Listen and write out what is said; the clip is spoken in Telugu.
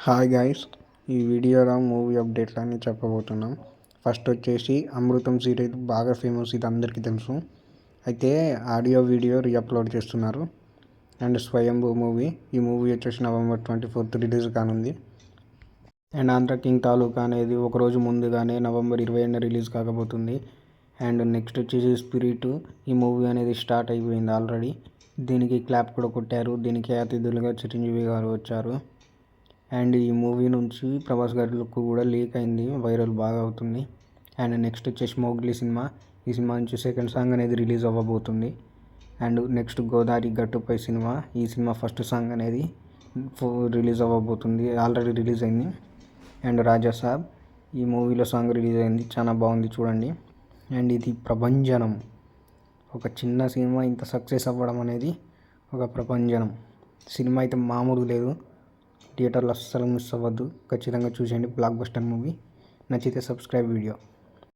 హాయ్ గైస్, ఈ వీడియోలో మూవీ అప్డేట్లు అని చెప్పబోతున్నాం. ఫస్ట్ వచ్చేసి అమృతం సీరియల్ బాగా ఫేమస్, ఇది అందరికీ తెలుసు. అయితే ఆడియో వీడియో రీఅప్లోడ్ చేస్తున్నారు. అండ్ స్వయంభూ మూవీ, ఈ మూవీ వచ్చేసి November 24th రిలీజ్ కానుంది. అండ్ ఆంధ్ర కింగ్ తాలూకా అనేది ఒకరోజు ముందుగానే November 20 రిలీజ్ కాకపోతుంది. అండ్ నెక్స్ట్ వచ్చేసి స్పిరిట్, ఈ మూవీ అనేది స్టార్ట్ అయిపోయింది ఆల్రెడీ. దీనికి క్లాప్ కూడా కొట్టారు. దీనికి అతిథులుగా చిరంజీవి గారు వచ్చారు. అండ్ ఈ మూవీ నుంచి ప్రభాస్ గారి లుక్ కూడా లీక్ అయింది, వైరల్ బాగా అవుతుంది. అండ్ నెక్స్ట్ వచ్చేసి మోగ్లీ సినిమా, ఈ సినిమా నుంచి సెకండ్ సాంగ్ అనేది రిలీజ్ అవ్వబోతుంది. అండ్ నెక్స్ట్ గోదావరి గట్టుపై సినిమా, ఈ సినిమా ఫస్ట్ సాంగ్ అనేది రిలీజ్ అవ్వబోతుంది, ఆల్రెడీ రిలీజ్ అయింది. అండ్ రాజాసాబ్, ఈ మూవీలో సాంగ్ రిలీజ్ అయింది, చాలా బాగుంది చూడండి. అండ్ ఇది ప్రభంజనం, ఒక చిన్న సినిమా ఇంత సక్సెస్ అవ్వడం అనేది ఒక ప్రభంజనం. సినిమా అయితే మామూలు లేదు. థియేటర్లో అస్సలు మిస్ అవ్వద్దు, ఖచ్చితంగా చూసేయండి. Block buster movie. నచ్చితే సబ్స్క్రైబ్ వీడియో.